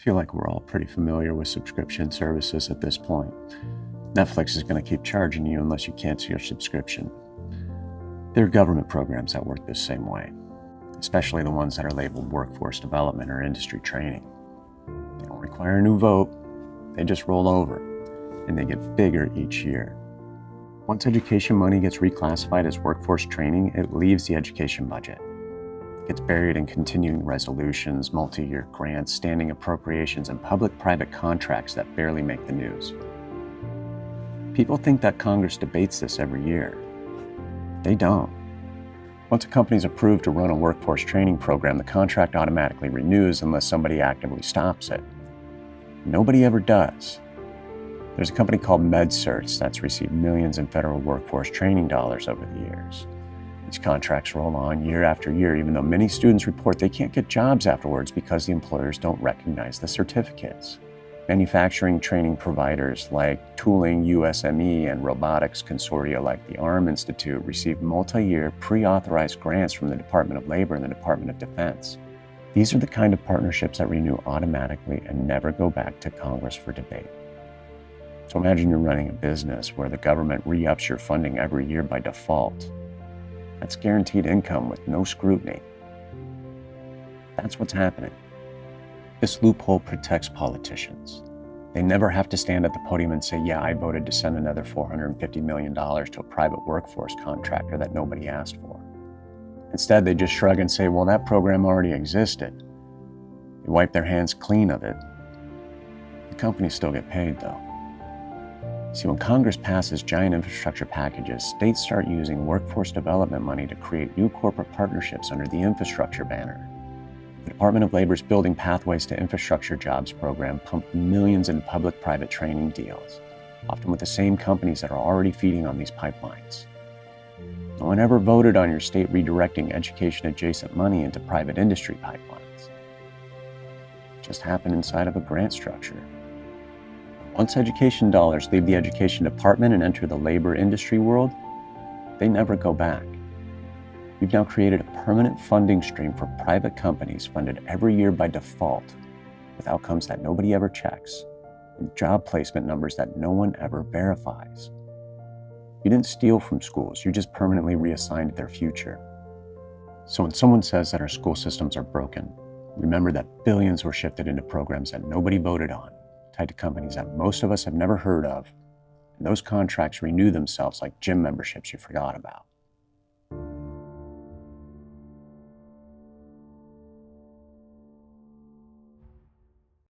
feel like we're all pretty familiar with subscription services at this point. Netflix is going to keep charging you unless you cancel your subscription. There are government programs that work this same way, especially the ones that are labeled workforce development or industry training. They don't require a new vote, they just roll over, and they get bigger each year. Once education money gets reclassified as workforce training, it leaves the education budget. It gets buried in continuing resolutions, multi-year grants, standing appropriations, and public-private contracts that barely make the news. People think that Congress debates this every year. They don't. Once a company is approved to run a workforce training program, the contract automatically renews unless somebody actively stops it. Nobody ever does. There's a company called MedCerts that's received millions in federal workforce training dollars over the years. These contracts roll on year after year, even though many students report they can't get jobs afterwards because the employers don't recognize the certificates. Manufacturing training providers like Toolin U-SME and robotics consortia like the Arm Institute receive multi-year pre-authorized grants from the Department of Labor and the Department of Defense. These are the kind of partnerships that renew automatically and never go back to Congress for debate. So imagine you're running a business where the government re-ups your funding every year by default. That's guaranteed income with no scrutiny. That's what's happening. This loophole protects politicians. They never have to stand at the podium and say, yeah, I voted to send another $450 million to a private workforce contractor that nobody asked for. Instead, they just shrug and say, well, that program already existed. They wipe their hands clean of it. The companies still get paid, though. See, when Congress passes giant infrastructure packages, states start using workforce development money to create new corporate partnerships under the infrastructure banner. The Department of Labor's Building Pathways to Infrastructure Jobs program pumped millions in public-private training deals, often with the same companies that are already feeding on these pipelines. No one ever voted on your state redirecting education-adjacent money into private industry pipelines. It just happened inside of a grant structure. Once education dollars leave the education department and enter the labor industry world, they never go back. We've now created a permanent funding stream for private companies funded every year by default, with outcomes that nobody ever checks, and job placement numbers that no one ever verifies. You didn't steal from schools, you just permanently reassigned their future. So when someone says that our school systems are broken, remember that billions were shifted into programs that nobody voted on, tied to companies that most of us have never heard of, and those contracts renew themselves like gym memberships you forgot about.